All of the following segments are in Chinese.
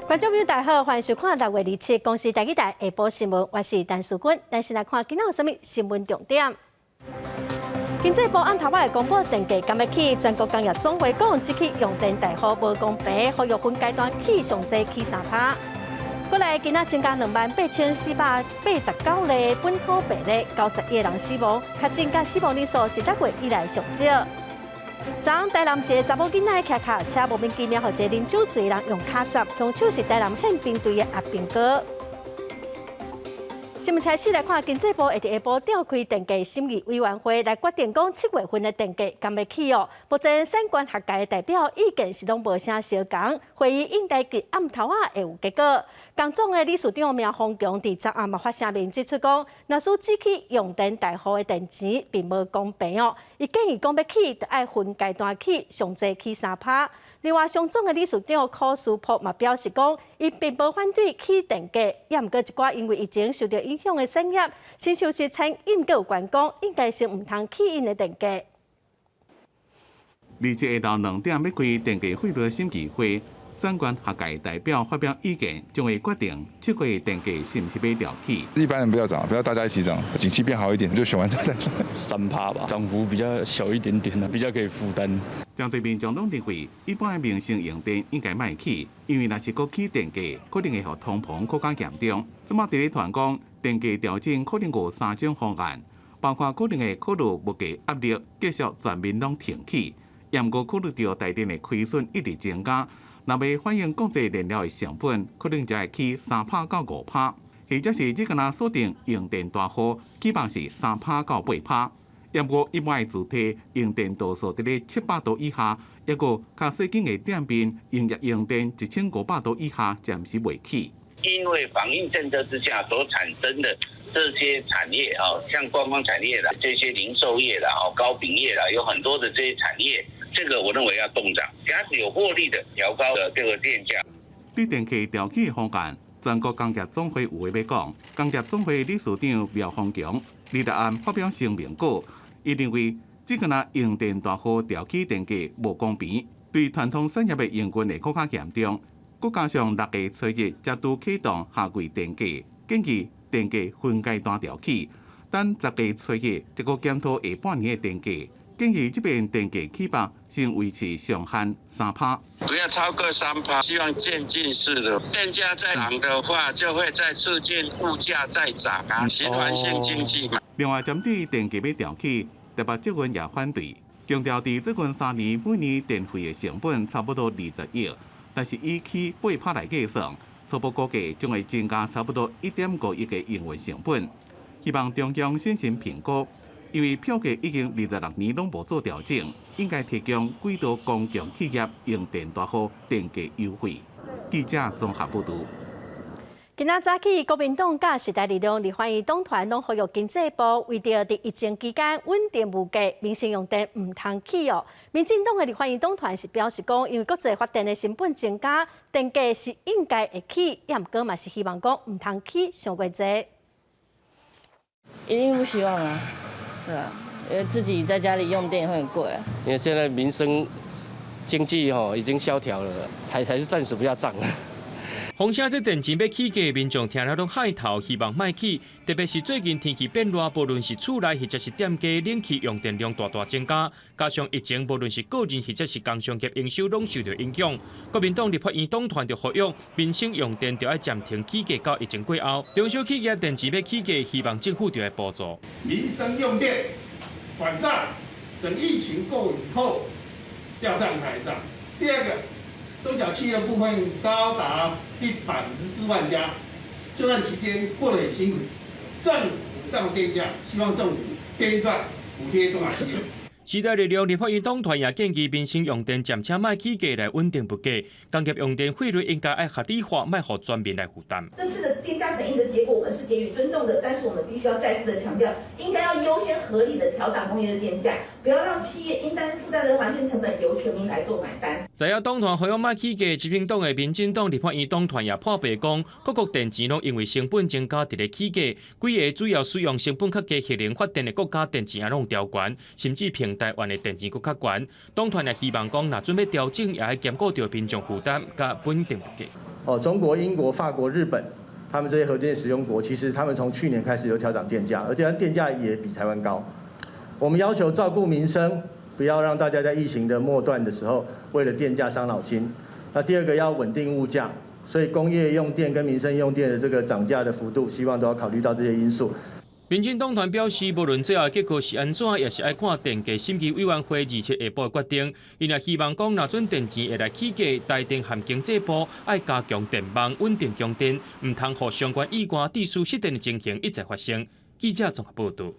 观众朋友大家好，欢迎收看6月27日公司台语台下晡新闻，我是陈淑君。但是来看今仔有啥物新闻重点？经济部暗头仔公布电价今日起，全国工业总会讲，即起用电大户无公平，呼吁分阶段起上济起3%。过来今仔增加28489例本土病例，91个人死亡，较增加死亡人数是6月以来上少。昨昏台南一个查某囡仔骑脚车莫名其妙，互一个啉酒醉人用卡砸，凶手是台南宪兵队的阿兵哥。新闻开始来看，经济部会伫下晡召开电价审议委员会来决定讲7月份的电价今日起哦。目前相关学界的代表意见是拢无啥相共，会议应该伫暗头仔会有结果。工总的理事长苗宏强伫昨暗嘛发声明指出讲，若是只起用电大户的电钱并无公平哦。伊建议讲要起，就爱分阶段起，上济起3%。另外，上总的理事长柯书博嘛表示讲，伊并无反对起电价，也毋过一寡因为疫情受到影响的产业，亲像是餐饮各有关讲，应该是毋通起因的电价。27下昼2点要开电价费率审议会，相关学界代表发表意见，将会决定7月电价是毋是要调起。一般人不要涨，不要大家一起涨，景气变好一点就选完这再说。3%吧，涨幅比较小一点点，比较可以负担。江泽民总统认为，一般的民生用电应该卖起，因为若是搁起电价，可能会互通膨更加严重。即马伫咧传讲，电价调整可能有3种方案，包括可能会考虑物价压力继续全面拢停起，也毋过考虑到台电的亏损一直增加，若未反映国际燃料的成本，可能才会起3%到5%，或者是只敢锁定用电大户，期望是3%到8%。也毋过，一般的主体用电度数伫咧700度以下，抑个较细间的店面营业用电1500度以下，暂时未起。因为防疫政策之下所产生的这些产业像观光产业啦、这些零售业啦、糕饼业啦，有很多的这些产业，这个我认为要动涨，假使有获利的调高的这个电价。对电价调起的方案，全国工业总会有话要讲。工业总会理事长苗宏强日暗发表声明稿。伊认为，只敢用电大户调起电价无公平，对传统产业的影响会更加严重。再加上6月初一才拄启动下季电价，建议电价分阶段调起，等10月初一再个检讨下半年的电价。建议这边电价起码先维持上限3%，不要超过3%，希望渐进式的。电价再涨的话，就会再促进物价再涨啊，循环性经济嘛。另外，针对电价要调起，台北职员也反对，强调伫最近3年每年电费的成本差不多20亿，但是以起8%来计算，初步估计将会增加差不多1.5亿的营运成本。希望中央先行评估，因为票价已经26年拢无做调整，应该提供几多公共企业用电大户电价优惠。记者综合报道。今仔早起，国民党甲时代力量立法院党团拢呼吁经济部为着伫疫情期间稳定物价，民生用电毋通起哦。民进党的立法院党团是表示讲，因为国际发电的成本增加，电价是应该会起，也毋过嘛是希望讲毋通起上过济。一定不希望啊，对啊，因为自己在家里用电会很贵啊。因为现在民生经济已经萧条了，还是暂时不要涨。风声这电钱要起价，民众听了拢害头，希望莫起。特别是最近天气变热，无论是厝内或者是店家，冷气用电量大大增加，加上疫情，无论是个人或者是工商业营收拢受到影响。国民党立法院党团就呼吁，民生用电就要暂停起价，到疫情过后，中小企业电钱要起价，希望政府就要补助。民生用电缓涨，等疫情过以后要涨才涨。第二个。中小企业部分高达154万家，这段期间过得很辛苦，政府降电价，希望政府编撰补贴中小企业。时代力量立法院党团也建议民生用电暂且卖起价来稳定物价，工业用电费率应该要合理化，卖互全民来负担。这次的电价审议的结果，我们是给予尊重的，但是我们必须要再次的强调，应该要优先合理的调涨工业的电价，不要让企业因担负担的环境成本由全民来做买单。在野党团呼吁卖起价，执政党的民进党立法院党团也破白讲，各国电钱拢因为成本增加，伫咧起价，几个主要使用成本较低核能发电的国家电钱也拢调悬，甚至平全台湾的电钱佫较悬。党团也希望讲，若准备调整，也要兼顾到民众负担甲稳定物价。中国、英国、法国、日本，他们这些核电使用国，其实他们从去年开始有调涨电价，而且电价也比台湾高。我们要求照顾民生，不要让大家在疫情的末段的时候为了电价伤脑筋。那第二个要稳定物价。所以工业用电跟民生用电的这个涨价的幅度，希望都要考虑到这些因素。民进党团表示，无论最后结果是安怎，也是爱看电价审议委员会27下晡的决定。因也希望讲，若准电钱会来起价，台电和经济部爱加强电网稳定供电，唔通互相关意外地区失电的情形一再发生。记者综合报道。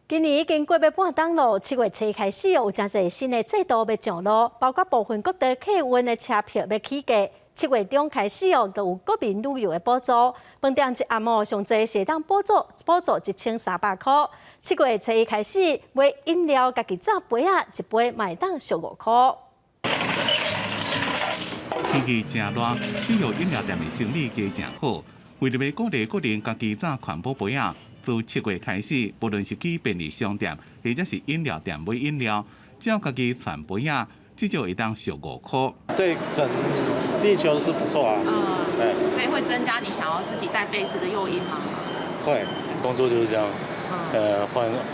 今年已经过要半冬咯，7月初开始有真侪新的制度要上路，包括部分各地客运的车票要起价。7月中开始就有国民旅游的补助，饭店一暗上侪是当补助1300块。7月初一开始买饮料，家己榨杯啊，一杯卖当15块。天气真热，进入饮料店的生意加真好。为了要鼓励个人家己榨环保杯啊，自7月开始，无论是去便利商店或者是饮料店买饮料，只要家己传杯啊，至少会当15块。对整地球是不错啊。所以会增加你想要自己带杯子的诱因吗？会，工作就是这样。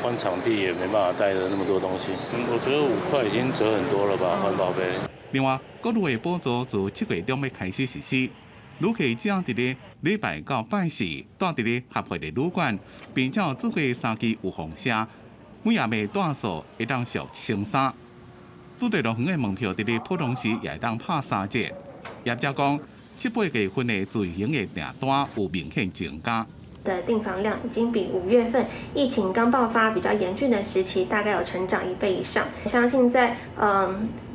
换场地也没办法带着那么多东西。我觉得5块已经折很多了吧，环保杯。另外，各路的补助自7月中要开始实施。旅客只要伫咧礼拜到拜四，住伫咧合法的旅馆，并且做过3期有风车，每夜的住宿会当属1300。主题乐园的门票伫咧普通时也会当拍3折。业者讲，7、8月份的自行的订单有明显增加。的订房量已经比5月份疫情刚爆发比较严峻的时期，大概有成长1倍以上。相信在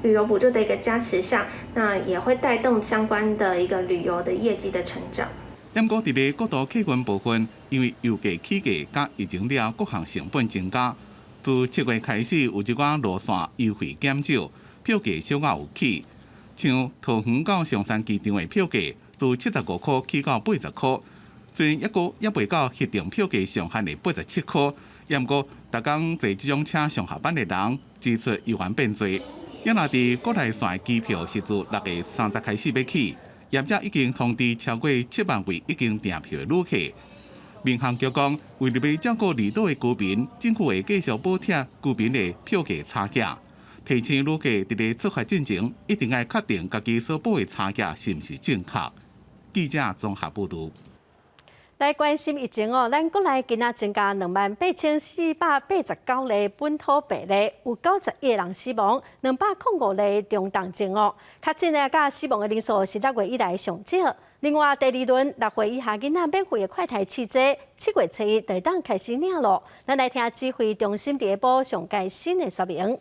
旅游补助的一个加持下，那也会带动相关的一个旅游的业绩的成长。不过，伫咧国土客运部分，因为油价起价甲疫情了各项成本增加，自7月开始有一寡路线优惠减少，票价小可有起。像桃园到上山机场的票价，自75块起到80块。虽然也未到核定票价上限的87块，不过逐工坐这种车上下班的人支出又还变多。也若伫国内线机票是自6月30开始要起，业者已经通知超过7万位已经订票的旅客。民航局讲，为了要照顾离岛的居民，政府会继续补贴居民的票价差价。提醒旅客伫咧出发进前，一定要确定家己所报的差价是毋是正确。记者综合报道。来关心疫情咱国内今仔增加28489例本土病例，有91个人死亡，205例中重症确诊的甲死亡的人数是6月以来上少。另外，第2轮6岁以下囡仔免费的快筛试剂，7月初一就当开始领咯。咱来听指挥中心第一波上届新的说明。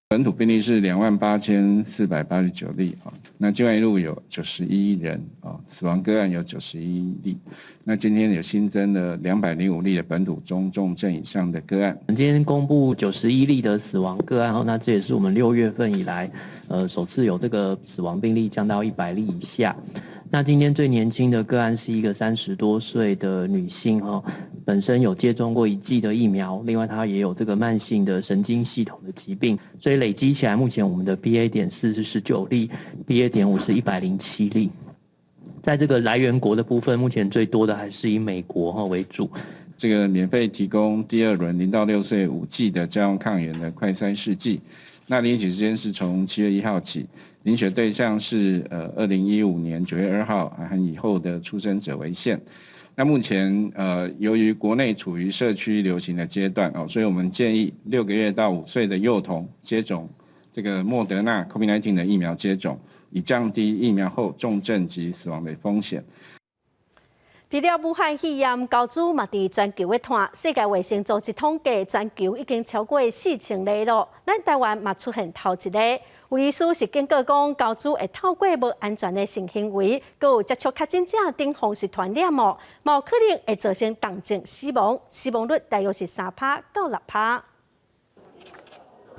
本土病例是28489例啊，那境外入有91人啊，死亡个案有91例。那今天有新增了205例的本土中重症以上的个案。今天公布91例的死亡个案，那这也是我们6月份以来，首次有这个死亡病例降到100例以下。那今天最年轻的个案是一个30多岁的女性本身有接种过1剂的疫苗，另外她也有这个慢性的神经系统的疾病，所以累积起来，目前我们的 BA.4 是19例 ，BA.5 是107例。在这个来源国的部分，目前最多的还是以美国为主。这个免费提供第2轮0到6岁5剂的家用抗原的快筛试剂。那领取时间是从7月1号起，领取对象是2015年9月2号和以后的出生者为限。那目前由于国内处于社区流行的阶段所以我们建议6个月到5岁的幼童接种这个莫德纳 COVID-19 的疫苗接种，以降低疫苗后重症及死亡的风险。除了武汉肺炎，高主嘛伫全球的摊，世界卫生组织统计，全球已经超过4000例了。咱台湾嘛出现头一例，有医师是警告讲，高主会透过无安全的性行为，佮有接触确诊者等方式传染嘛有可能会造成重症死亡，死亡率大约是3%到6%。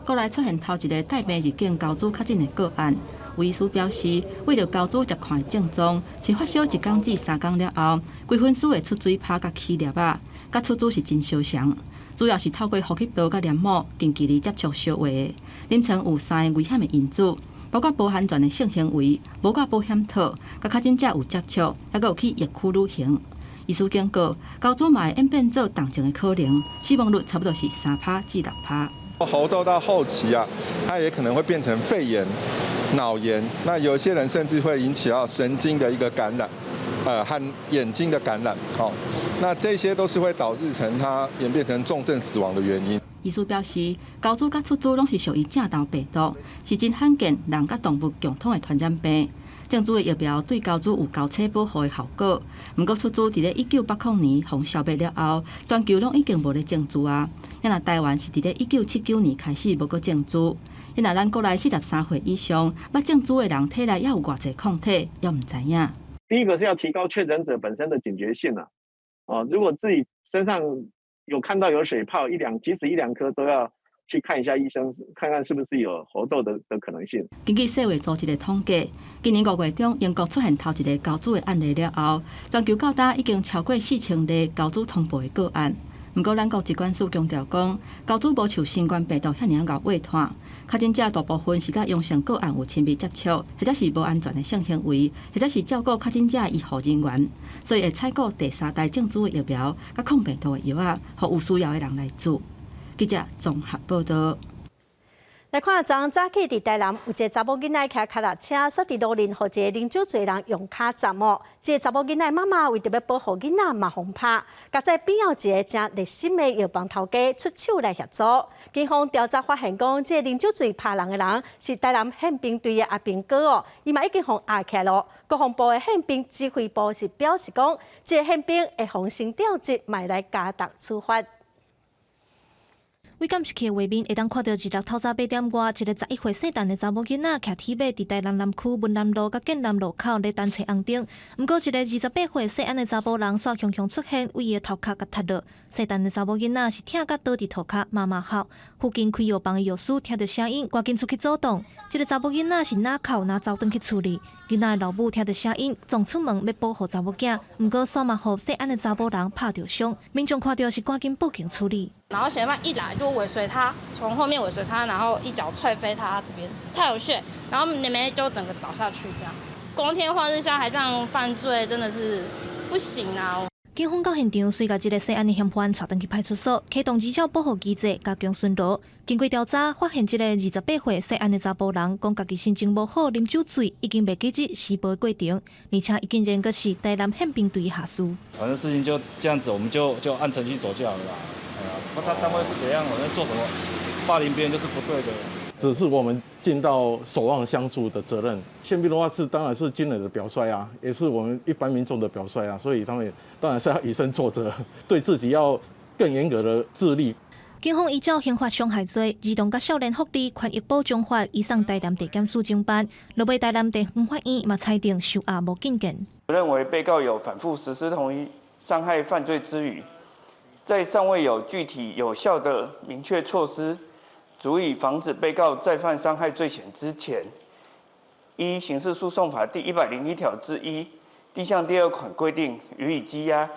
国内出现头一个带病入境高主确诊的个案。有医师表示，为了高主接看的症状，是发烧1天至3天了后，规分数会出水泡甲起粒啊，甲出主是真相像。主要是透过呼吸道甲黏膜近距离接触烧化的，临床有3个危险的因子，包括无安全的性行为、无挂保险套，甲确诊者有接触，还有去疫区旅行。医师警告，高组嘛会演变做重症的可能，死亡率差不多是3%至6%。猴痘到后期啊，它也可能会变成肺炎、脑炎，那有些人甚至会引起到神经的一个感染，和眼睛的感染，那这些都是会导致成它演变成重症死亡的原因。医师表示，高猪甲出猪拢是属于正头病毒，是真罕见人甲动物共通的传染病。政府的疫苗对高猪有高车保护的效果，不过出猪伫咧1980年互消灭了后，全球拢已经无咧种猪啊。因若台湾是伫咧1979年开始无搁种猪，因若咱国内43岁以上捌种猪的人体内也有偌济抗体，也唔知影。第一个是要提高确诊者本身的警觉性啊，如果自己身上有看到有水泡即使1、2颗都要去看一下医生，看看是不是有猴痘的可能性。根据世卫组织的统计，今年5月中，英国出现头一个高猪的案例了后，全球到达已经超过4000例高猪通报的个案。不过，咱国疾管署强调讲，高猪无像新冠病毒遐尔高畏团，确诊者大部分是甲阳性个案有亲密接触，或者是无安全的性行为，或者是照顾确诊者的医护人员，所以会采购第3代种猪的疫苗甲抗病毒的药啊，予有需要的人来做。记者综合报道。来看，昨早起伫台南有一个查某囡仔骑脚踏车，煞伫路面，互一个啉酒醉人用脚砸哦。这个查某囡仔妈妈为着要保护囡仔，嘛互拍。甲在边后一个正热心的药房头家出手来协助。警方调查发现，讲这个啉酒醉拍人的人是台南宪兵队的阿兵哥哦，伊嘛已经互压起来咯。国防部的宪兵指挥部是表示讲，这个宪兵会防身调职，买来加重处罚。为监视器的画面，会当看到日落透早8点外，一个11岁姓陈的查某囡仔骑铁马伫台南南区文南路甲建南路口咧单车红灯。毋过，一个28岁姓安的查某人煞雄雄出现，为伊的头壳甲踢落。姓陈的查某囡仔是疼甲倒伫涂骹，妈妈哭。附近开药房的药师听到声音，赶紧出去阻挡。这个查某囡仔是拿哭拿走转去处理。囡仔的老母听到声音，撞出门要保护查某囝，毋过煞嘛互姓安的查某人拍着伤。民众看到是赶紧报警处理。然后嫌犯一来就尾随他，从后面尾随他，然后一脚踹飞他这边，太有血，然后妹妹就整个倒下去这样。光天化日下还这样犯罪，真的是不行啊！警方到现场，随甲一个涉案的嫌犯带转去派出所，启动指照保护机制，加强巡逻。经过调查，发现一个28岁涉案的查甫人，讲家己心情无好，啉酒醉，已经袂记起施暴过程，而且已经认个是台南宪兵队下属。反正事情就这样子，我们就按程序走就好了啦。他单位是怎样，我在做什么，霸凌别人就是不对的。只是我们尽到守望相助的责任。宪兵的话当然是军人的表率啊，也是我们一般民众的表率啊，所以他们当然是要以身作则，对自己要更严格的自律。警方依照刑法伤害罪、儿童甲少年福利权益保障法移送台南地检署侦办，落尾台南地方法院嘛裁定收押无禁见。我认为被告有反复实施同一伤害犯罪之余，在尚未有具体有效的明确措施，足以防止被告再犯伤害罪嫌之前，依刑事诉讼法第101条之1第项第2款规定予以羁押。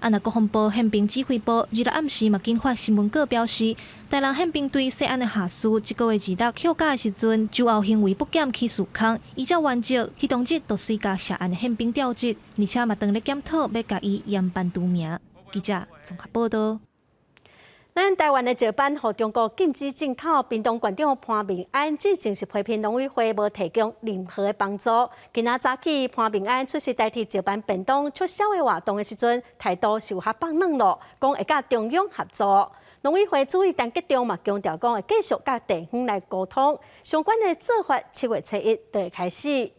按国防部宪兵指挥部日落暗时嘛印发新闻稿表示，台南宪兵队涉案的下属，这个月2日休假的时阵，酒后行为不检起诉空，依照原则，迄当日就随甲涉案的宪兵调职，而且嘛当咧检讨要甲伊严办除名。记者综合报道。咱台湾的石斑，互中国禁止进口。屏东县长潘明安之前是批评农委会无提供任何的帮助。今仔早起，潘明安出席代替石斑便当促销的活动的时阵，态度是有较放软咯，讲会甲中央合作。农委会主委陈吉仲嘛强调讲会继续甲地方来沟通，相关的做法7月初1就会开始。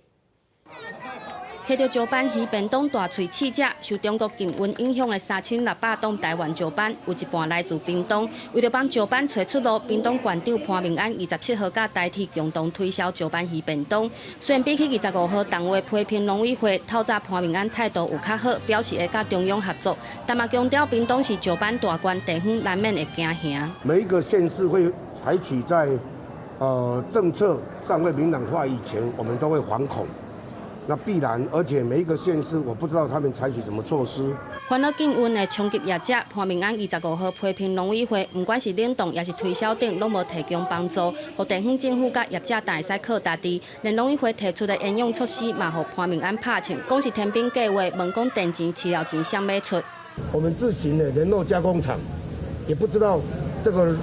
摕到石斑鱼便当大喙试食，受中国禁运影响的3600栋台湾石斑，有一半来自屏东。为了帮石斑找出路，屏东县长潘明安27号甲代替共同推销石斑鱼便当。虽然比起25号当月批评农委会，透早潘明安态度有较好，表示会甲中央合作，但嘛强调屏东是石斑大县，地方难免会惊吓。每一个县市会采取在政策尚未明朗化以前，我们都会惶恐。那必然，而且每一个县市，我不知道他们采取什么措施。烦恼降温的冲击业者，潘明安25号批评农委会，不管是冷冻也是推销等，拢无提供帮助，互地方政府甲业者但会使靠大地。连农委会提出的援用措施，嘛互潘明安拍枪，讲是天兵计划，问讲电钱、饲料钱谁要出？我们自行的联络加工厂，也不知道这个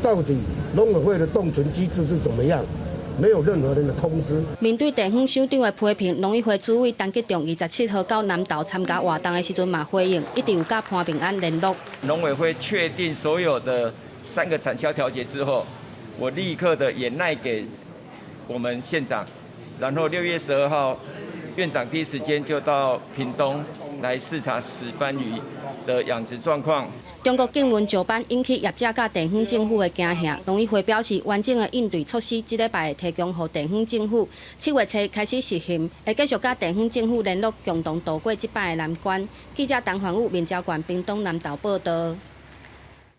到底农委会的冻存机制是怎么样。没有任何人的通知。面对地方首长的批评，农委会主委陈吉仲27号到南投参加活动的时阵嘛回应，一定有甲潘平安联络。农委会确定所有的3个产销调节之后，我立刻的也赖给我们县长，然后6月12号，院长第一时间就到屏东来视察石斑鱼的养殖状况。中国禁运石斑引起业者甲地方政府的惊吓，农委会表示完整的应对措施，这礼拜会提供予地方政府。7月初开始实行，会继续甲地方政府联络，共同度过这摆的难关。记者陈焕武、面交县屏东南投报道。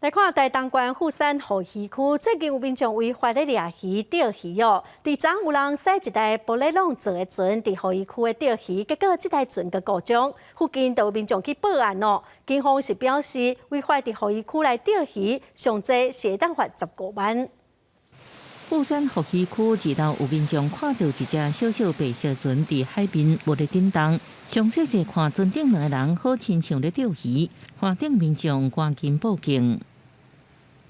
来看台东县富山河渔区，最近有民众违法咧掠鱼、钓鱼哦。伫昨有人驶一台玻璃笼做的船伫河渔区的钓鱼，结果这台船个故障，附近就有民众去报案哦。警方是表示，违法伫河渔区来钓鱼，上济是会当罚15万。富山河渔区日头有民众看到一只小小白色船伫海边无咧震动，详细者看船顶两个人好亲像咧钓鱼，岸顶民众赶紧报警。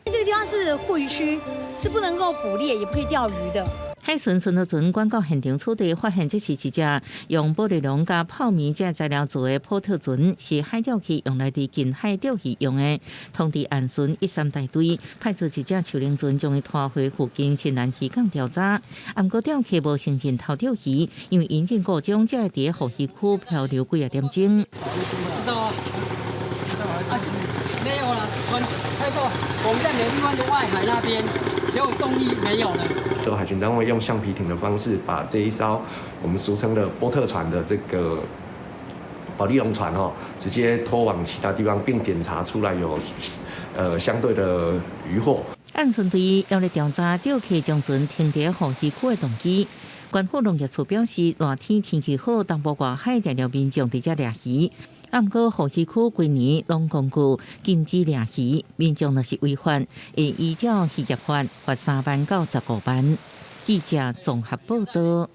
这个地方是护渔区，是不能够捕猎，也不可以钓鱼的。海巡巡逻船赶到现场处理，发现这是一只用玻璃笼加泡棉这材料做的波特船，是海钓器用来伫近海钓鱼用的。通知岸巡13大队派出一只手灵船，将伊拖回附近新南渔港调查。不过钓客无承认偷钓鱼，因为引擎故障，才会伫河渔区漂流几点钟。知道啊。是没有了，船开到我们在美丽湾的外海那边，结果动力没有了。海巡单位用橡皮艇的方式，把这一艘我们俗称的波特船的这个保利龙船直接拖往其他地方，并检查出来有相对的渔获。岸巡队要来调查钓客将船停伫河渔区的动机。关府农业处表示，热天天气好，东部外海常常民众伫遮掠鱼。不过，河渔区规年拢公告禁止掠鱼，民众若是违法，会依照渔业法罚3万到15万。记者综合报道。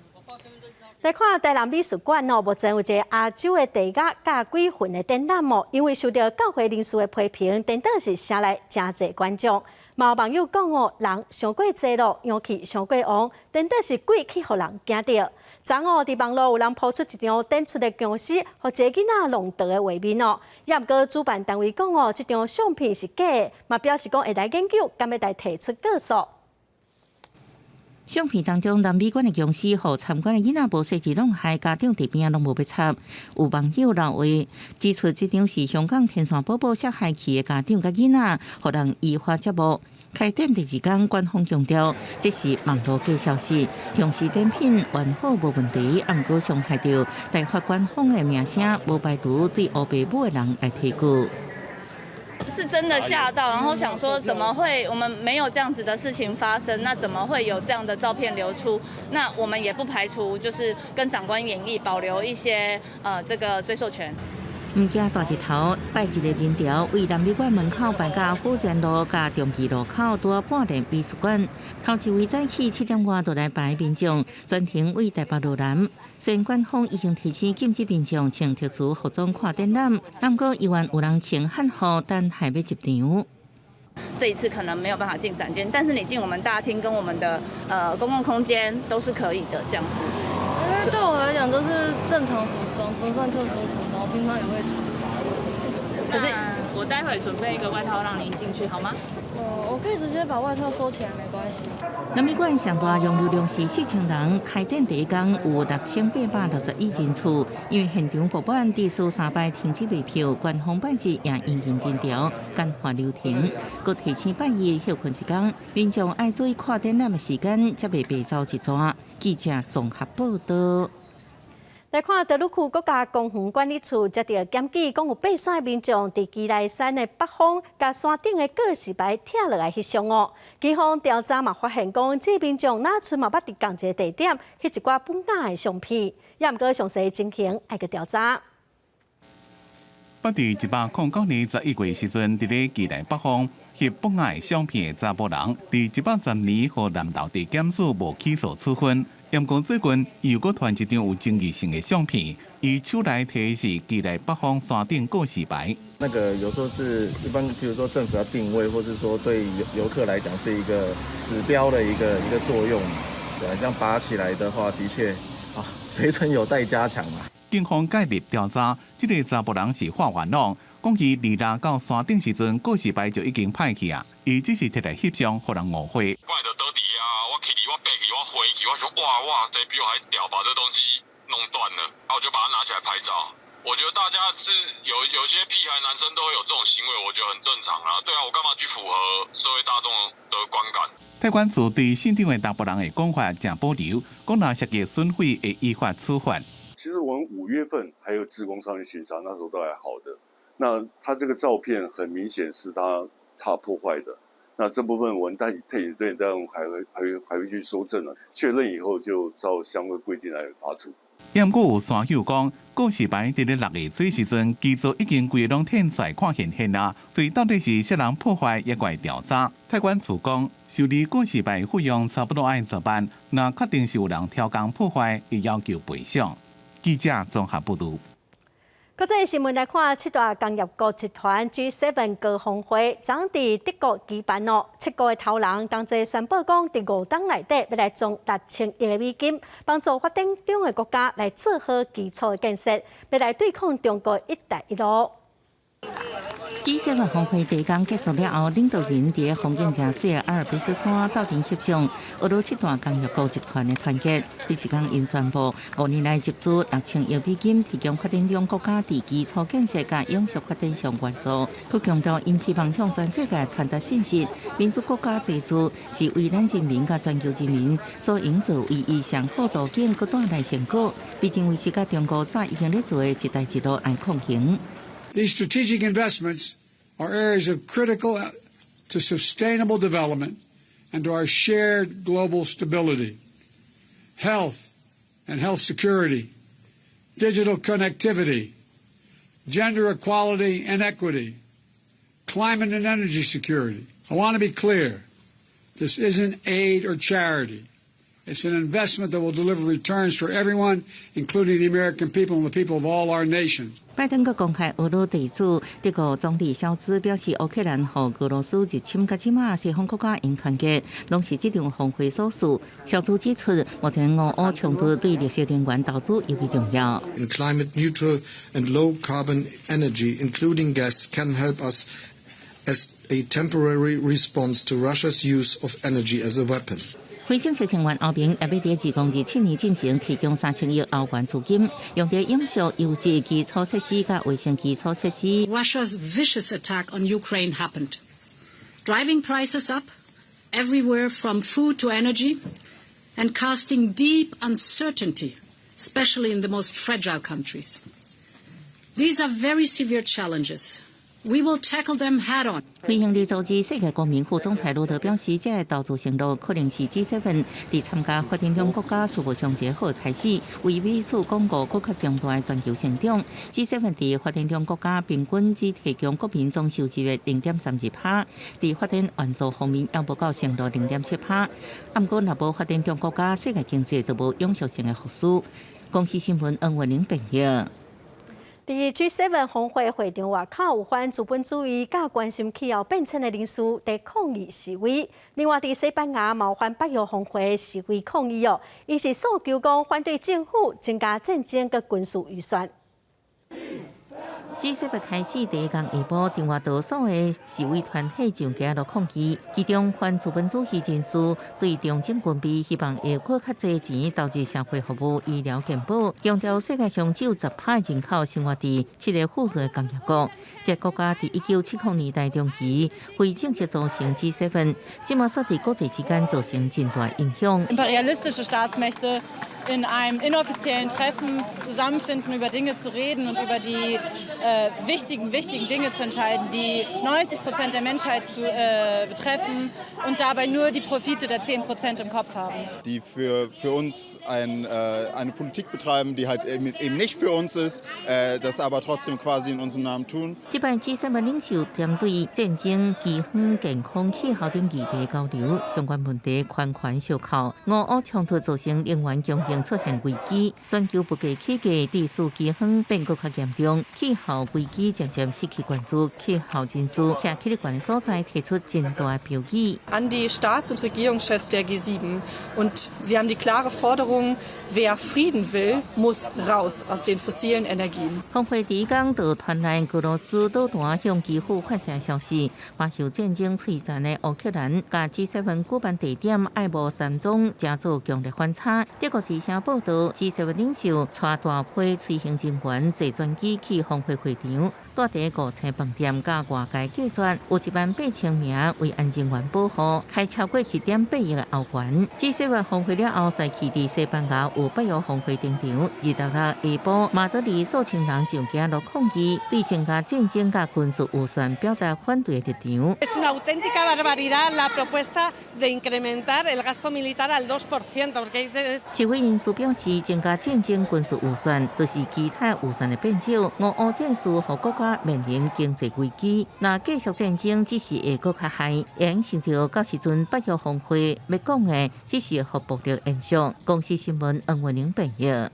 来看台南美术馆哦，目前有一个亚洲的地价甲鬼魂的展览哦，因为受到教会人士的批评，等等是请来真侪观众。嘛有网友讲哦，人上过济咯，阳气上过旺，等等是鬼去互人惊到。昨哦，伫网络有人抛出一张展出的僵尸，互一个囡仔弄倒的画面哦。也毋过主办单位讲哦，这张相片是假的，嘛表示讲会来研究，敢要来提出告诉。相片当中，南美馆的僵尸和参观的囡仔无细致弄害，家长伫边拢无要插。有网友认为，指出这张是香港天线宝宝杀害去的家长甲囡仔，互人依法接驳。开展第2天，官方强调这是网络假消息，强势展品完好无问题。不过伤害到大法官方的名声，无排除对黑白母的人来提告。是真的吓到，然后想说怎么会我们没有这样子的事情发生？那怎么会有这样的照片流出？那我们也不排除就是跟长官演绎，保留一些这个追溯权。毋惊大日头，摆一个人潮，为南美馆门口摆到福建路甲中基路口，拄半点美术馆。头一位早起7点外就来排民众，专程为台北路南。虽然官方已经提醒禁止民众穿特殊服装看展览，不过依然有人穿汉服，但还要入场。这一次可能没有办法进展间，但是你进我们大厅跟我们的公共空间都是可以的，这样子。因为对我来讲都是正常服装，不算特殊服装，我平常也会穿。可是我待会准备一个外套让您进去，好吗？我可以直接把外套收起来，没关系。南美馆上大容流量是4000人，开展第1天有6861人次，因为现场报案第13摆停止卖票，官方摆日也应应真调，简化流程，佮提前摆日休困1天，民众爱注意看展览的时间，才袂被走一抓。记者综合报道。来看德鲁库国家公园管理处接到检举，讲有爬山的民众伫基内山的北方，甲山顶的告示牌拆落来翕相哦。警方调查嘛发现，讲这民众哪出嘛捌伫同一个地点翕一寡不雅的相片，也毋过详细情形爱个调查。捌伫109年11月时阵，伫咧基内北方翕不雅的相片的查甫人，伫110年互南投地检署无起诉处分。因讲最近又搁传一张有争议性的相片，伊手内提的是基内北方山顶告示牌。那个有时候是一般，比如说政府要定位，或是说对游客来讲是一个指标的一个作用。对，这样拔起来的话，的确水准有待加强嘛。警方介入调查，这个查甫人是化元朗，讲伊2到山顶时阵告示牌就已经歹去啊，伊只是摕来翕相，互人误会。我背起，我回去，我说哇，这比我还屌，把这东西弄断了，然后我就把它拿起来拍照。我觉得大家是有些屁孩男生都会有这种行为，我觉得很正常啊。对啊，我干嘛去符合社会大众的观感？台管处对现场的查甫人的讲法正保留，讲若涉及损毁会依法处罚。其实我们5月份还有志工上去巡查，那时候都还好的。那他这个照片很明显是他破坏的。那这部分我们特许队当然还会去搜证了，确认以后就照相关规定来罚处。也毋过有山友讲，告示牌伫咧6月初时阵，基座已经规拢填出来看现啊，所以到底是啥人破坏，也怪调查。台管处讲，修理告示牌费用差不多爱10万，若确定是有人挑工破坏，会要求赔偿。记者综合报道。国际新闻来看，7大工业国集团 G7 高峰会昨伫德国举办哦。7个头人同齐宣布讲，伫5档内底要来种6000亿美金，帮助发展中的国家来做好基础建设，要来对抗中国一带一路。G7 峰会第一天结束了后，领导人伫风景正水的阿尔卑斯山斗阵翕相，俄罗7大工业国集团的团结。第一天，因宣布5年来集资6000亿美金，提供发展中国家伫基础建设甲永续发展上援助。佮强调，因希望向全世界传达信息：民主国家集资是为咱人民甲全球人民所营造意义上好途径，佮带来成果。毕竟为是甲中国早已经咧做的一带一路爱抗衡。These strategic investments are areas of critical to sustainable development and to our shared global stability. Health and health security, digital connectivity, gender equality and equity, climate and energy security. I want to be clear, this isn't aid or charity. It's an investment that will deliver returns for everyone, including the American people and the people of all our nations. 拜登佮公开俄罗地主，德国总理肖兹表示，乌克兰和俄罗斯入侵甲即马西方国家因团结，拢是这场峰会所赐。肖兹指出，目前俄乌冲突对绿色能源投资尤其重要。In climate neutral and low carbon energy, including gas, can help us as a temporary response to Russia's use of energy as a weapon. 非正式成员欧盟也要伫2027年进前提供3000亿欧元资金，用在永续优质基础设施甲卫生基础设施。Russia's vicious attack on Ukraine happened, driving prices up everywhere from food to energy, and casting deep uncertainty, especially in the most fragile countries. These are very severe challenges. We will tackle them head on. 飞行力组织世界公民副总裁罗德表示，这个投资承诺可能是 G7 伫参加发展中国家事务相结合的开始，为彼此巩固更较强大的全球成长。G7 伫发展中国家平均只提供国民总收入的0.32%，伫发展援助方面也无够承诺0.7%。不过，若无发展中国家，世界经济就无永续性的复苏。公司新闻恩文玲报道。伫 G7 峰会会场外口有反资本主义、甲关心气候变迁的人士伫抗议示威。另外，伫西班牙冒犯北约峰会示威抗议哦，伊是诉求讲反对政府增加战争佮军事预算。G7 开始第一天下晡，中华多数的示威团体上街落抗议，其中反资本主义人士对中正军备希望会更较侪钱投入社会服务、医疗健保，强调世界上只有10%的人口生活伫7个富裕的工业国，这国家伫1970年代中期非正式组成 G7， 即马煞伫国际之间造成真大影响。Imperialistische Staatsmächte in einem inoffiziellen Treffen zusammenfinden, über Dinge zu reden und über die wichtigen Dinge zu entscheiden, die 90% der Menschheit betreffen und dabei nur die Profite der 10% im Kopf haben. Die für uns eine Politik betreiben, die halt eben nicht für uns ist, das aber trotzdem quasi in unserem Namen tun. 这摆 G7 领袖针对战争、饥荒、健康、气候等议题交流，相关问题宽相扣。俄乌冲突造成能源供应出现危机，全球物价起价，地区饥荒变更较严重，气候危机渐渐失去关注。气候人士徛起立悬的所在提出真大标语。An die Staats- und Regierungschefs der G7 und sie haben die klare Forderung, wer Frieden will, muss raus aus den fossilen Energien. 峰会第一天就传来俄罗斯导弹向基辅发射消息，马受战争摧残的乌克兰，甲 G7 举办地点爱慕山庄，加做强烈反差。德国之声报道 ，G7 领袖带大批随行人员坐专机去峰会会场，住伫5星饭店甲外界隔绝，有18000名为安全员保护，开超过1.8亿的欧元。G7 峰会了后，赛期伫西班牙有北约峰会登场，26下晡，马德里数千人上街落抗议，对增加战争甲军事预算表达反对的立场。Es una auténtica barbaridad la propuesta de incrementar el gasto militar al 2%, porque 一位人士表示，增加战争军事预算，就是其他预算的变少。俄乌战事让国家面临经济危机，若继续战争，只是会更较害。影响到到时阵北约峰会要讲的，只是核武力演习。公司新闻黄文玲报道。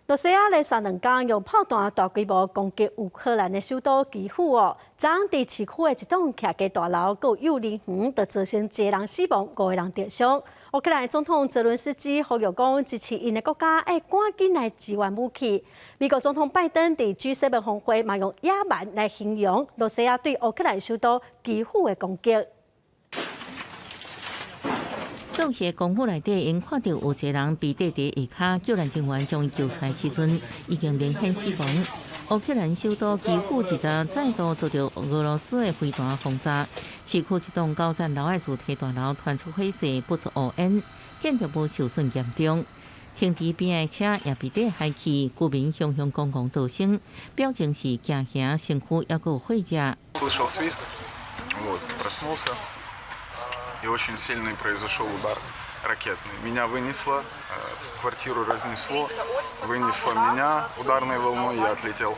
罗西亚连续2天用炮弹大规模攻击乌克兰的首都基辅哦，昨昏伫市区的一栋徛家大楼，有幼儿园，就造成1人死亡，5个人重伤。乌克兰总统泽伦斯基呼吁讲，支持因的国家要赶紧来支援武器。美国总统拜登伫 G7 峰会嘛用野蛮来形容罗西亚对乌克兰首都基辅的攻击。当时公寓内底，因看到有一个人被跌伫下骹，救援人员将伊救出来时阵，已经明显死亡。乌克兰首都基辅一早再度遭到俄罗斯的飞弹轰炸，市区一栋高层楼的主体大楼传出火势，不出乌烟，建筑物受损严重。停伫边的车也被底害去，居民向公共道声，表情是惊吓，身躯也有火热。И очень сильный произошел удар ракетный. Меня вынесло, квартиру разнесло, вынесло меня ударной волной, я отлетел.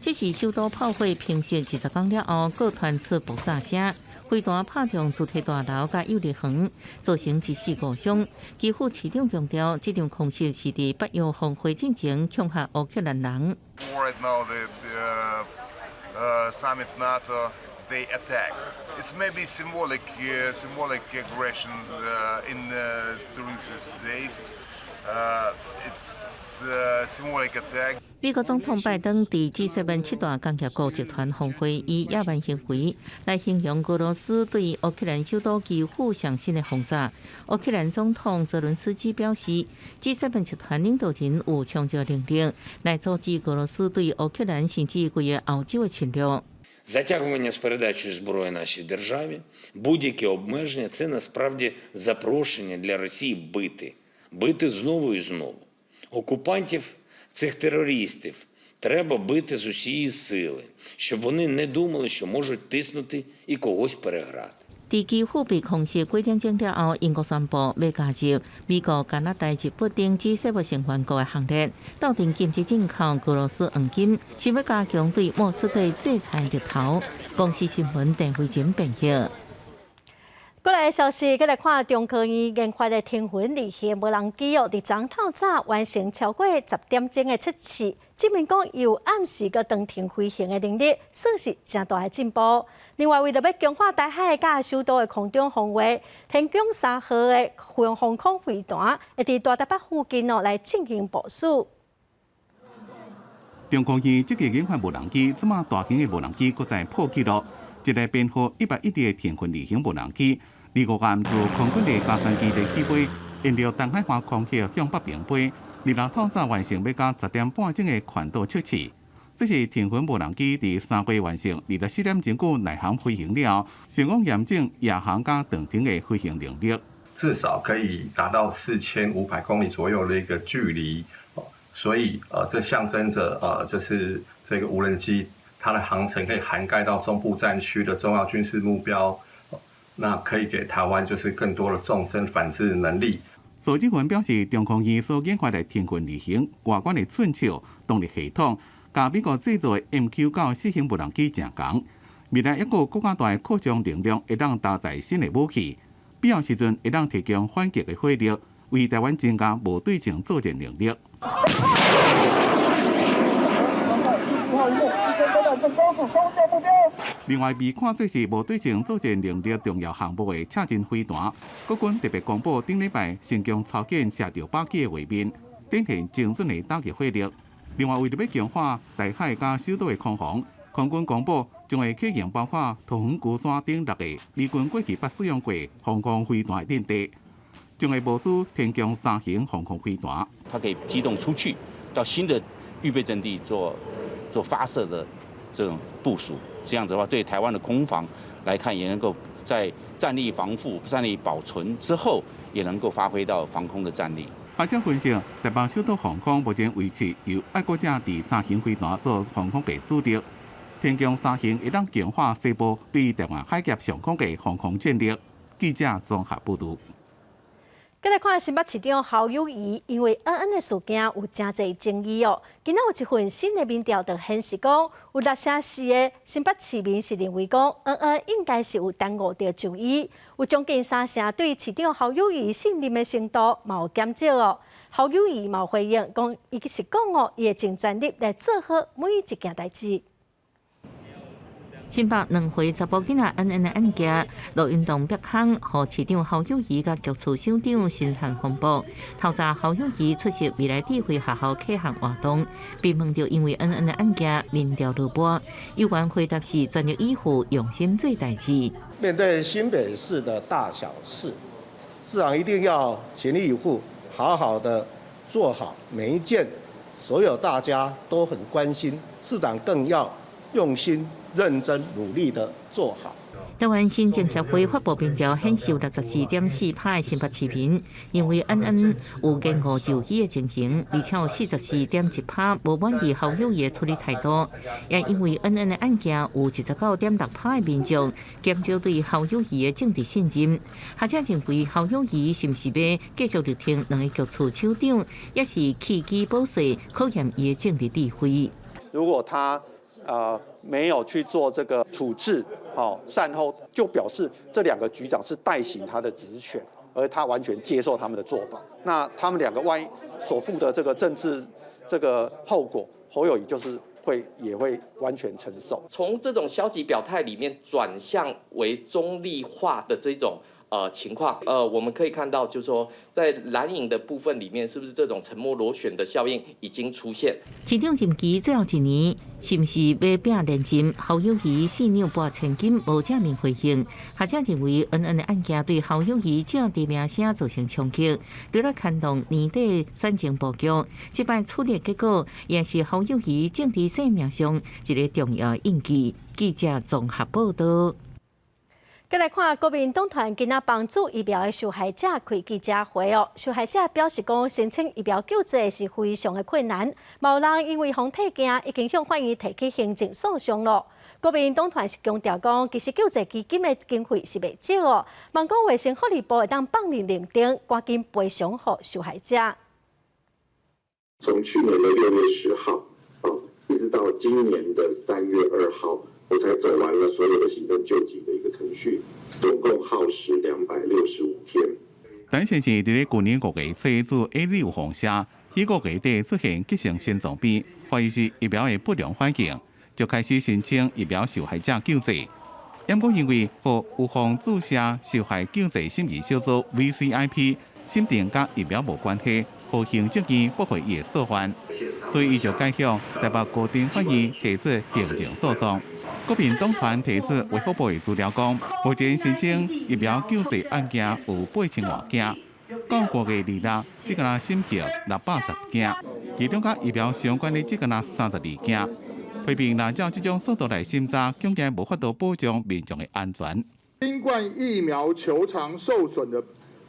这是首都炮火平息20天了后，各传出爆炸声，飞弹拍中主体大楼甲幼儿园，造成1死5伤。基辅市长强调，这场攻势是伫北约峰会进前恐吓乌克兰人。Right now, the summit NATO. They attack. It's maybe symbolic aggression during these days. It's symbolic attack. 美国总统拜登伫 G7 7大工业国集团峰会以野蛮行为来形容俄罗斯对乌克兰首都基辅上新的轰炸。乌克兰总统泽伦斯基表示 ，G7 集团领导人有充足能力来阻止俄罗斯对乌克兰甚至规个欧洲的侵略。Затягування з передачею зброї нашій державі, будь-які обмеження – це насправді запрошення для Росії бити знову і знову. Окупантів, цих терористів, треба бити з усієї сили, щоб вони не думали, що можуть тиснути і когось переграти. 在基辅被空袭几点钟了后，英国宣布要加入美国、加拿大、日本等 G7 成员国的行列，斗阵禁止进口俄罗斯黄金，是要加强对莫斯科制裁力头。公司新闻陈慧珍报道。过来的消息，再来看中科院研发的天魂2型无人机哦，伫昨透早完成超过10点钟的测试，证明讲有暗时个长程飞行的能力，算是真大的进步。另外，为着要强化台海甲首都的空中防卫，天宫3号的防空飞弹会伫大台北附近哦来进行部署。中科院这个研发无人机，这么大型的无人机，搁再破纪录，一个编号110的天魂2型无人机，25暗自空军的加山基地起飞，沿着东海岸空气向北平飞，26透早完成要到10点半钟的环岛测试。这是天魂无人机伫3月完成24点钟久内航飞行了后，成功验证夜航加长程的飞行能力。至少可以达到4500公里左右的一个距离。所以这象征着就是这个无人机它的航程可以涵盖到中部战区的重要军事目标，那可以给台湾就是更多的纵深反制能力。苏志文表示，中空院所研发的天群二型外观的寸草动力系统，甲美国制造的 MQ9 4型无人机正同，未来一个更加大的扩张能量会当搭载新的武器，必要时阵会当提供反击的火力，为台湾增加无对称作战能力。另外，被看作是无对称作战能力重要项目的赤针飞弹，国军特别公布顶礼拜成功操舰射到8机的画面，展现精准的打击火力。另外，为了要强化台海加首都的空防，空军公布将会启用包括桃园孤山等6个美军过去捌使用过防空飞弹的阵地。将会部署天宫3型防空飞弹，它可以机动出去到新的预备阵地做发射的这种部署。这样子的话，对台湾的空防来看，也能够在战力防护、战力保存之后，也能够发挥到防空的战力。学者分析，台北首都防空目前维持由爱国者第3型飞弹做防空的主力，天宫3型会当强化西部对台湾海峡上空的防空战力。记者综合报道。再来看新北市长侯友宜，因为恩恩的事件有真侪争议哦。今仔有一份新的民调就显示讲，有64%的新北市民是认为讲恩恩应该是有耽误着就医，有将近3成对市长侯友宜信任的程度嘛有减少哦。侯友宜嘛回应讲，伊是讲哦，伊会尽全力来做好每一件代志。新北2岁查甫囡仔恩恩的案件，路运动北巷，和市长侯友宜甲局处首长新谈风波。透早侯友宜出席未来智慧学校启学活动，被问到因为恩恩的案件民调落波，有关回答是全力以赴，用心做代志。面对新北市的大小事，市长一定要全力以赴，好好的做好每一件所有大家都很关心，市长更要用心认真努力的做好。台湾新政协会发布民调显示，64.4%的新北市民因为恩恩有延误就医的情形，而且有44.1%无满意侯友宜的处理态度，也因为恩恩的案件有19.6%的民众减少对侯友宜的政治信任。学者认为侯友宜是不是要继续力挺2个局处首长，也是弃机保税，考验伊的政治智慧。如果他没有去做这个处置，善后，就表示这2个局长是代行他的职权，而他完全接受他们的做法。那他们2个万一所负的这个政治这个后果，侯友宜就是也会完全承受。从这种消极表态里面转向为中立化的这种情况，我们可以看到，就是说，在蓝营的部分里面，是不是这种沉默螺旋的效应已经出现？市长任期最后1年，是不是要拼连任？侯友宜4两拨千金无正面回应。学者认为，恩恩的案件对侯友宜政治名声造成冲击，留来牵动年底选情布局。这摆处理结果，也是侯友宜政治生命上一个重要印记。记者综合报道。再来看国民党团今仔帮助疫苗的受害者开记者会哦，受害者表示讲申请疫苗救济是非常的困难，有人因为防体惊已经向法院提起行政诉讼咯。国民党团是强调讲，其实救济基金的经费是袂少哦，望讲卫生福利部会当帮您认定，赶紧赔偿予受害者。从去年的6月10号一直到今年的3月2号。我才走完了所有的行政救济的一个程序，总共耗时265天。陈先生伫咧去年5月4日 AZ 有放射，迄5月底出现急性心脏病，怀疑是疫苗的不良反应，就开始申请疫苗受害者救济。因过因为和预防注射受害救济审议小组 VCIP 审定甲疫苗无关系，和行政院驳回伊的诉愿，所以伊就改向台北高等法院提出行政诉讼。国民党团提出卫福部的资料讲，目前申请疫苗救济案件有8000多件，到5月26日，只敢审核610件，其中甲疫苗相关的只敢32件。批评若照这种速度来审查，恐惊无法度保障民众的安全。新冠疫苗球场受损的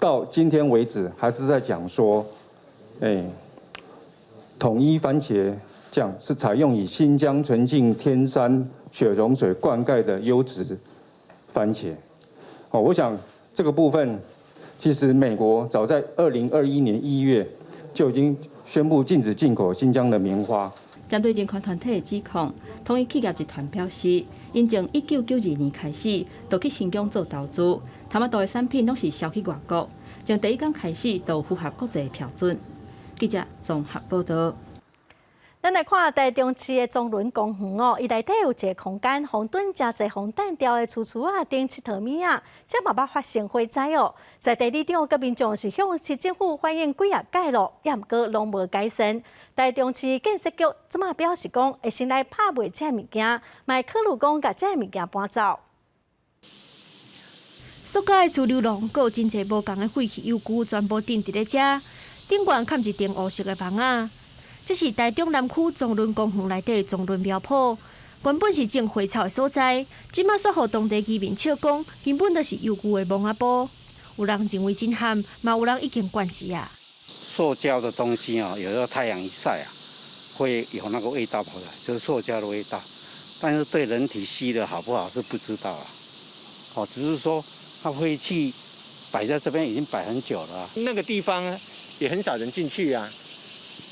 到今天为止还是在讲说，统一番茄酱是采用以新疆纯净天山雪溶水灌溉的优质番茄。我想这个部分，其实美国早在2021年1月就已经宣布禁止进口新疆的棉花。针对人权团体的指控，统一企业集团表示，因从1992年开始就去新疆做投资，他们多的产品拢是销去外国，从第一天开始都符合国际标准。记者综合报道。咱来看台中市的中仑公园哦，伊内底有一个空间，红墩真侪红弹雕的厝厝啊，顶佚佗物啊，这嘛捌发生火灾哦。在地里长甲民众是向市政府反映几啊届咯，也毋过拢无改善。台中市建设局即马表示讲，会先来拍卖这物件，卖考虑讲甲这物件搬走。塑胶的厨流笼，阁有真侪无共的废弃油具，全部钉伫咧遮，顶悬嵌一顶乌色的网啊。这是台中南区中仑公园内底的中仑苗圃，原本是种花草的所在，即马煞互当地居民笑讲，根本就是油具的网仔埔。有人认为真咸，嘛有人已经惯死啊。塑胶的东西啊，有时候太阳一晒啊，会有那个味道跑出来，就是塑胶的味道。但是对人体吸的好不好是不知道啊。只是说它废气摆在这边已经摆很久了。那个地方也很少人进去啊。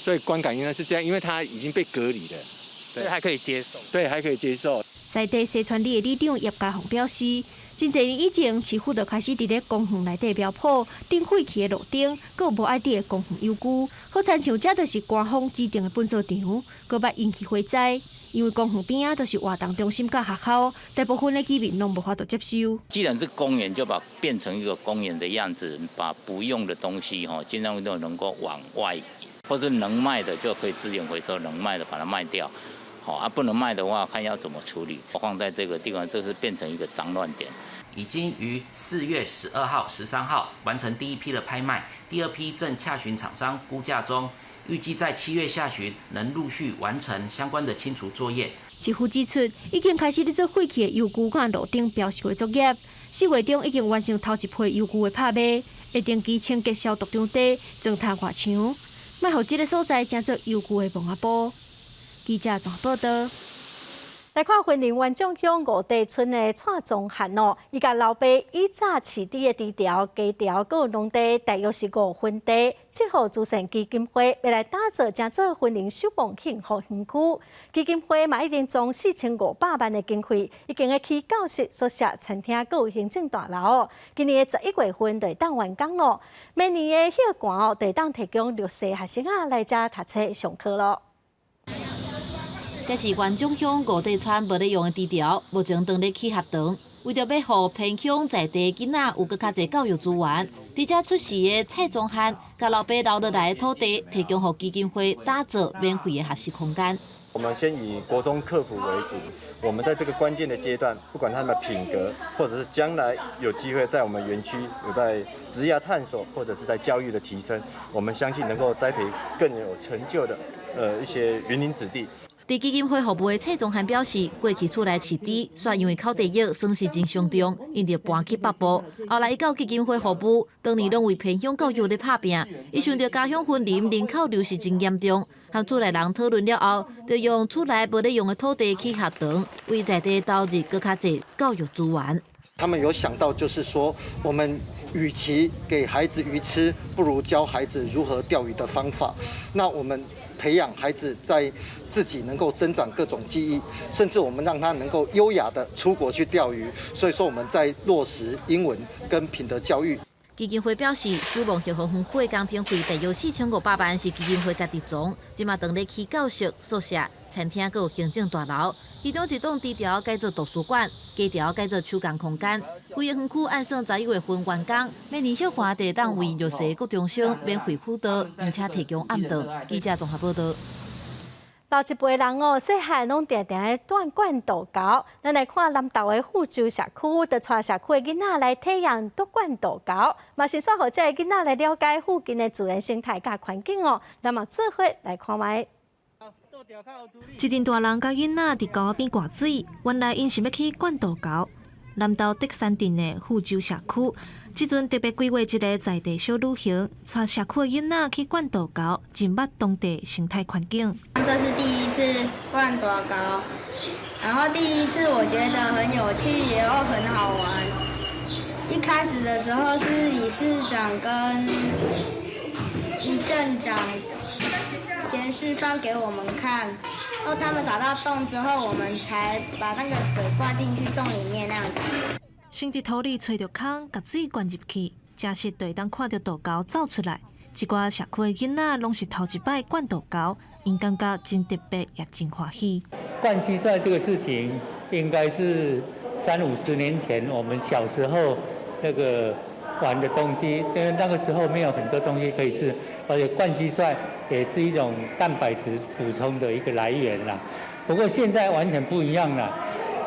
所以观感应该是这样，因为它已经被隔离了，所以还可以接受。对，还可以接受。在地西川里的里长叶家宏表示，真侪年以前，市府就开始伫咧公园内底苗圃钉废弃的路顶，阁有无爱滴的公园油具，好亲像这就是官方指定的粪扫场，阁捌引起火灾。因为公园边啊都是活动中心甲学校，大部分的居民拢无法度接受。既然是公园，就把变成一个公园的样子，把不用的东西尽量都能够往外移。或者能卖的就可以资源回收，能卖的把它卖掉，不能卖的话看要怎么处理。放在这个地方，这是变成一个脏乱点。已经于4月12号、13号完成第一批的拍卖，第二批正洽询厂商估价中，预计在7月下旬能陆续完成相关的清除作业。市府指出，已经开始咧做废弃的油具甲路顶标示的作业，4月中已经完成头一批油具的拍卖，会定期清洁消毒场地，脏塌外墙。卖互这个所在成做油具的网仔埔。记者综合报道。来看云林元种乡五地村的蔡宗汉哦，伊甲老爸以早饲猪的猪条、鸡条，佮有农地，大约是5分地，7号慈善基金会要来打造成做云林首望幸福园区。基金会嘛已经将4500万的经费，已经会起教室、宿舍、餐厅，佮有行政大楼哦。今年的11月份就会当完工咯。明年的休馆哦，就会当提供6岁学生啊来遮读册上课咯。这是元种乡五地村无咧用的猪条，目前当咧起学堂，为着要互偏乡在地囡仔有更较侪教育资源，伫遮出世的蔡宗汉，甲老爸留落来的土地，提供予基金会打造免费的学习空间。我们先以国中课辅为主，我们在这个关键的阶段，不管他们的品格，或者是将来有机会在我们园区有在职业探索，或者是在教育的提升，我们相信能够栽培更有成就的一些云林子弟。伫基金会服务的蔡宗汉表示，过去厝内饲猪，煞因为口地疫算是真上重，因着搬去北部。后来伊到基金会服务，当年拢为偏乡教育咧拍拼。伊想着家乡云林人口流失真严重，和厝内人讨论了后，就用厝内无咧用的土地起学堂，为在地投入更较侪教育资源。他们有想到，就是说，我们与其给孩子鱼吃，不如教孩子如何钓鱼的方法。那我们培养孩子在自己能够增长各种技艺，甚至我们让他能够优雅的出国去钓鱼。所以说我们在落实英文跟品德教育。基金会表示，首望幸福园区的工程费大约4500万是基金会家己装，即马当咧起教室、宿舍、餐厅，佮有行政大楼。其中一栋猪条改做图书馆，鸡条改做手工空间。规个园区按算11月份完工，每年休馆地当为弱势国中生免费辅导，并且提供暗顿。记者综合报道。老一辈人哦，细汉拢定定咧断罐倒胶。咱来看南投的富州社区，就带社区的囡仔来体验断罐倒胶，嘛是说互这个囡仔来了解附近的自然生态甲环境哦。那么做伙来看卖。一群大人甲囡仔伫沟边挂水，原来因是要去灌倒胶。南投德山镇的富洲社区，即阵特别规划一个在地小旅行，带社区的囡仔去灌大沟，认捌当地生态环境。这是第一次灌大沟，然后第一次我觉得很有趣，也很好玩。一开始的时候是理事长跟镇长先示范给我们看，然后他们找到洞之后，我们才把那个水灌进去洞里面那样子。先伫土里吹着空，把水灌入去，真实就会当看到大沟走出来。一寡社区的囡仔拢是头一摆灌大沟，因感觉真特别，也真欢喜。灌蟋蟀这个事情，应该是30-50年前我们小时候那个玩的东西，因为那个时候没有很多东西可以吃，而且灌蟋蟀也是一种蛋白质补充的一个来源啦。不过现在完全不一样了，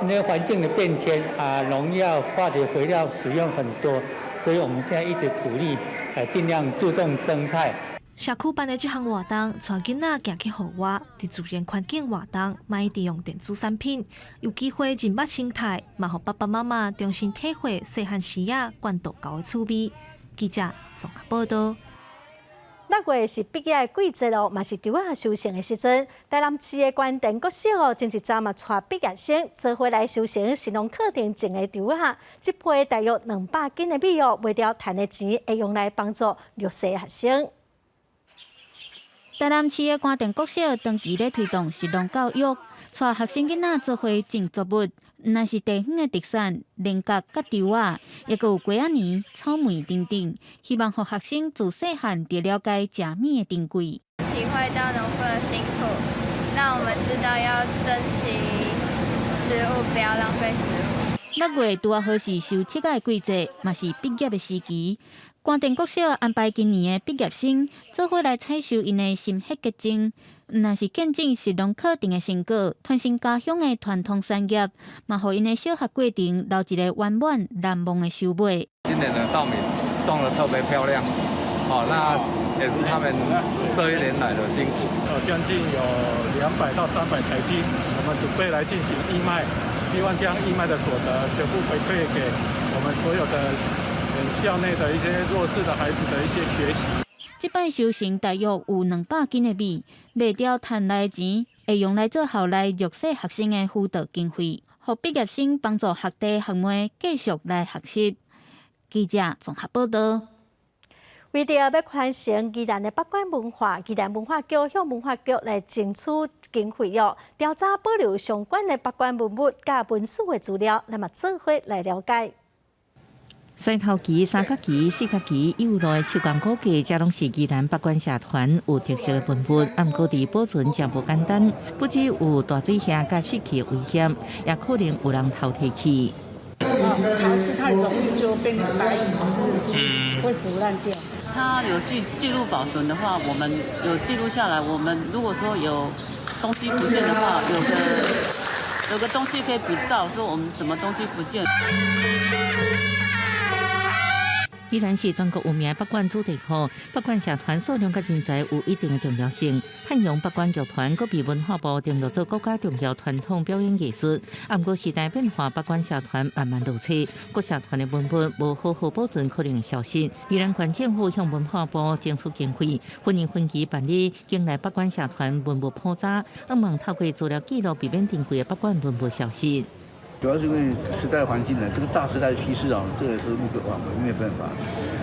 因为环境的变迁啊，农药、化学肥料使用很多，所以我们现在一直鼓励尽量注重生态。社区办的这项活动，带囡仔行去户外，伫自然环境活动，卖利用电子产品，有机会认捌生态，嘛互爸爸妈妈重新体会细汉时啊灌大沟的趣味。记者综合报道。6月是毕业的季节咯，嘛是中学收成的时阵。台南市的关电国小哦，前一站嘛带毕业生做回来修成神农课程种的中学，这批大约200斤的米哦，卖掉赚的钱会用来帮助弱势学生。台南市的关电国小长期咧推动实农教育，带学生囡仔做伙种作物，若是地方的特产，菱角、甲稻仔，也有瓜仔泥、草莓等等，希望让学生自细汉就了解食米的珍贵，体会到农夫的辛苦，让我们知道要珍惜食物，不要浪费食物。 6月拄啊好是收七个季节，嘛是毕业的时期。关电国小安排今年的毕业生做伙来采收因的心血结晶，若是见证实农课程的成果，传承家乡的传统产业，嘛互因的小学过程留一个圆满难忘的收尾。今年的稻米种得特别漂亮，那也是他们这一年来的辛苦。将近有200到300台斤，我们准备来进行义卖，希望将义卖的所得全部回馈给我们所有的校内的一些弱势的孩子的一些学习。这摆收成大约有200斤的米，卖掉赚来的钱会用来做校内弱势学生的辅导经费，让毕业生帮助学弟学妹继续来学习。记者综合报道。为着要传承宜兰的八关文化，宜兰文化局向文化局来争取经费哦，调查保留相关的八关文物甲文史的资料，那么做伙来了解。西头旗、三角旗、四角旗、有路的七关古迹，这拢是宜兰八关社团有特色的文物，按过伫保存真无简单，不只有大水下甲失去的危险，也可能有人偷摕去。潮湿太容易就被那个白蚁吃，会腐烂掉。它有记录保存的话，我们有记录下来。我们如果说有东西不见的话，有个东西可以比照，说我们什么东西不见。宜兰是全国有名的八关主题库，八关社团数量甲人才有一定的重要性。汉阳八关剧团阁被文化部定落做国家重要传统表演艺术。按过时代变化，八关社团慢慢落车，各社团的文物无好好保存，可能会消失。宜兰县政府向文化部争取经费，分年分期办理境内八关社团文物普查，希望透过资料记录，避免珍贵的八关文物消失。主要是因为时代环境呢，这个大时代的趋势啊，这个是不可挽回，没有办法。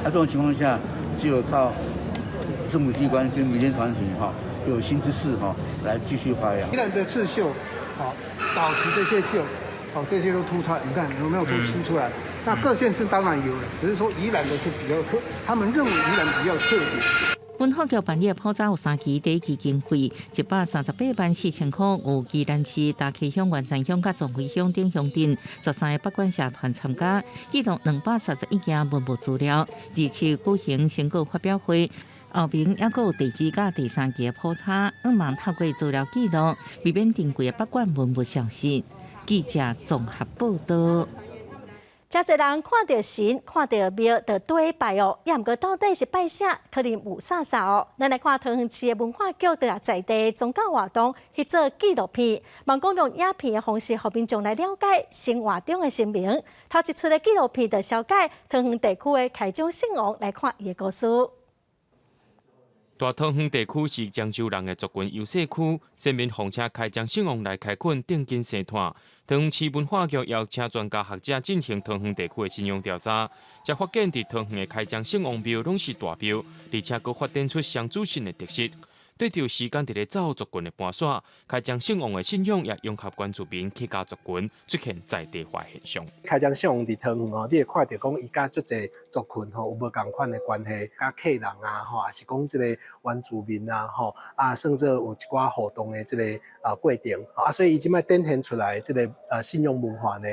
这种情况下，只有靠政府机关跟民间团体有新之士来继续发扬。宜兰的刺绣，早期这些绣，这些都突出来，你看有没有突出来？那各县市当然有了，只是说宜兰的就比较他们认为宜兰比较特别。文化局办理的普查有3期，第1期经费138万4千块，有宜兰市大溪乡、员山乡、甲壮围乡等乡镇13个八关社团参加，记录231件文物资料。27举行成果发表会，后面还有第2甲第3期的普查，希望透过资料记录，避免珍贵的八关文物消失。记者综合报道。真侪人看到神、看到庙，就对拜哦。也毋过到底是拜啥，可能有啥啥哦。咱来看桃园市的文化局就也在地宗教活动去做纪录片，望讲用影片的方式，互民众来了解生活中的神明。头一出的纪录片就了解桃园地区的开漳圣王，来看伊的故事。大桃园地区是漳州人的族群优势区，先民奉请开漳圣王来开垦定根生态。桃园市文化局邀请专家学者进行桃园地区的信用调查，才发现伫桃园的开漳圣王庙拢是大庙，而且佫发展出双主神的特色。对照时间伫咧走族群的搬徙，开漳圣王的信仰也融合原住民客家族群，出现在地化现象。开漳圣王伫桃园哦，你会看到讲伊甲足侪族群吼有无共款的关系，甲客人啊吼，也是讲即个原住民啊吼甚至有一寡互动的即个过程所以伊即摆展现出来即个信仰文化呢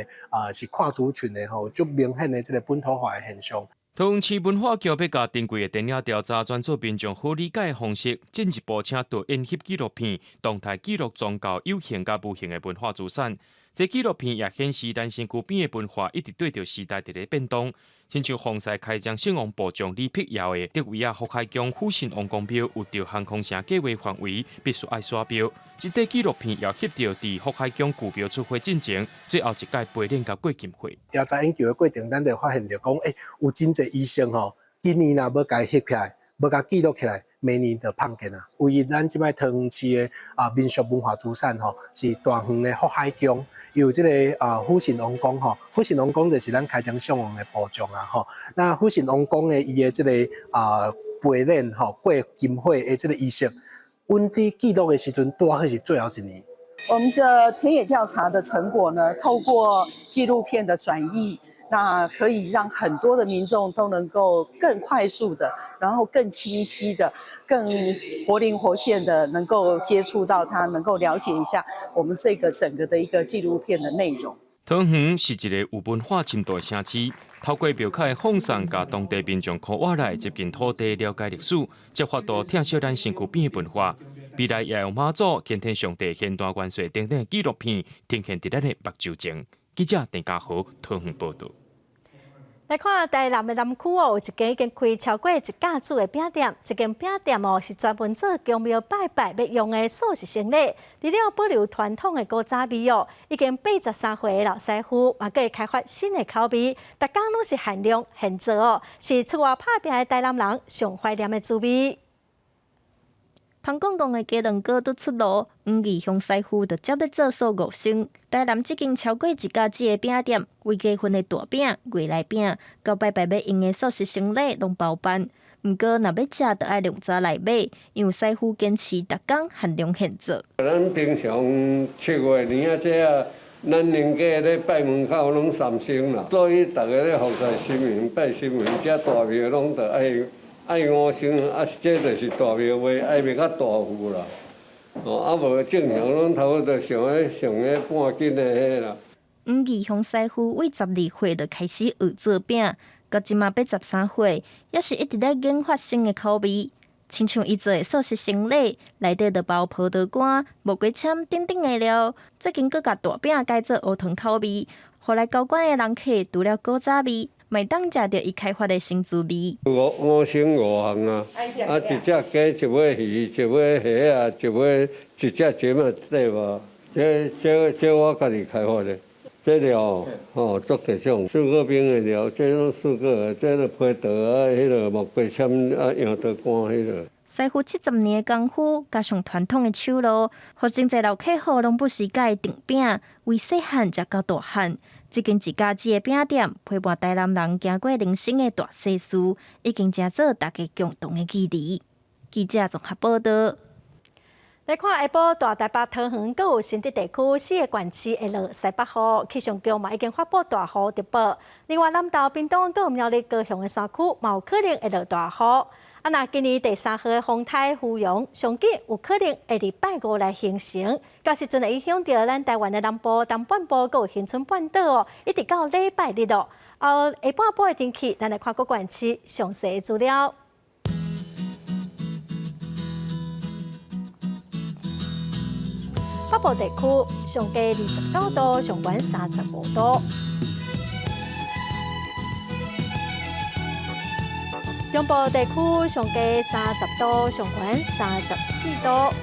是跨族群的吼，足明显的即个本土化的现象。桃园市文化局要甲珍贵的电影调查专做民众好理解的方式，进一步请导演翕纪录片，动态记录宗教有形甲无形的文化资产。这纪录片也显示咱身躯边的文化一直对着时代伫咧变动。亲像丰西开漳圣王部长李辟尧的德维亚福海宫虎神王公庙，有着航空城计划范围，必须爱刷标。这块纪录片也翕到伫福海宫旧庙出发进前，最后一届培练甲过金会。调查研究的过程，咱就发现着讲，有真侪医生吼，今年若要甲伊翕起来，要甲记录起来，明年就碰见啦。唯一咱即摆桃园市的民俗文化资产吼，是大园的福海宫，有即个虎神王公吼，虎神王公就是咱开漳圣王的部长啊吼。那虎神王公的伊的即个培练吼过金会的即个仪式，阮伫记录的时阵，拄好是最后一年。我们的田野调查的成果呢，透过纪录片的转译，那可以让很多的民众都能够更快速的，然后更清晰的、更活灵活现的，能够接触到它，能够了解一下我们这个整个的一个纪录片的内容。桃园是一个有文化深度的城市，透过庙口的放送，甲当地民众靠我来接近土地，了解历史，接发到听小咱身躯边的文化。未来也用妈祖、天天上帝、现代元帅等等的纪录片呈现伫咱的目睭前。记者陈家豪桃园报道。来看台南的南区有一间已经开超过1甲子的饼店，这间饼店是专门做供庙拜拜要用的素食生理，除了保留传统的古早味已经83岁的老师傅，也会开发新的口味，逐工拢是限量现做是出外打拼的台南人上怀念的滋味。香港的鸡卵糕都出炉，黄义雄师傅就接咧做数5升。台南即间超过1甲子的饼店，为家分的大饼、月来饼，到拜拜要用的素食生理拢包办。毋过，若要食，就爱量早来买，因为师傅坚持逐工限量现做。咱平常7月年啊，这啊，咱年家咧拜门口拢3升啦，所以大家咧服在神明拜神明，这大庙拢着爱5升，这就是大庙话，爱袂较大户啦。无正常拢差不多上个半斤的迄啦。黄义雄师傅为12岁就开始学做饼，到即马83岁，也是一直咧研发新的口味。亲像伊做的素食生理，内底就包葡萄干、木瓜签等等的料。最近佫甲大饼改做乌糖口味，后来高官的人客除了古早味，咪当食到伊开发的新滋味。5升5项啊，一只鸡，一尾鱼，一尾虾啊，一只煎啊，对无？这我家己开发的。这料做各种四个饼的料，这种四个，这个皮豆啊，迄个木瓜签啊，羊豆干迄个。师傅70年的功夫，加上传统的手路，互真侪老客户拢不时甲伊订饼，为细汉食到大汉。这间1甲子的饼店，陪伴台南人行过人生的大世事，已经成做大家共同的记忆。记者综合报道。来看下晡大台北、桃园，阁有新竹地区4个县市会落西北雨，气象局嘛已经发布大雨特报。另外，南投、屏东阁有苗栗、高雄的山区，嘛有可能会落大雨。那今年第3号的风台胡蓉，上紧有可能会伫拜5来形成，到时阵会影响到咱台湾的南部、东半部，阁有恒春半岛一直到礼拜日下半晡的天气，咱来看各县市详细资料。北部地区上低29度，上悬35度。中部地区上低30度，上悬34度。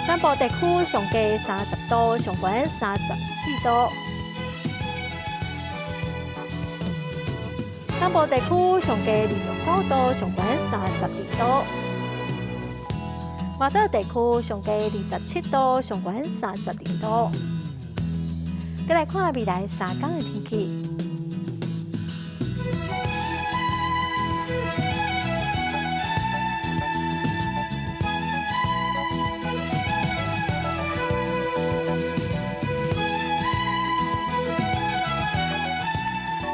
南部地区上低30度，上悬34度。南部地区上低29度，上悬32度。外岛地区上低27度，上悬32度。再来看未来3天的天气。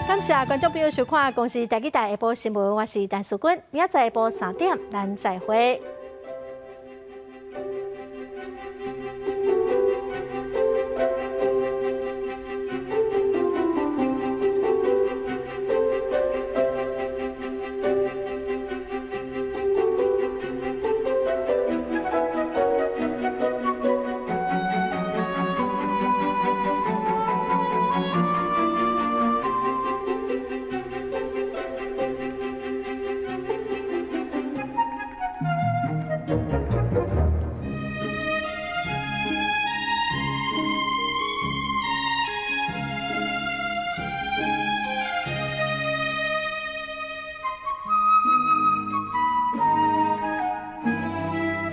感谢观众朋友收看《公视台记台下晡新闻》，我是陈淑君，明仔载下晡3点，咱再会。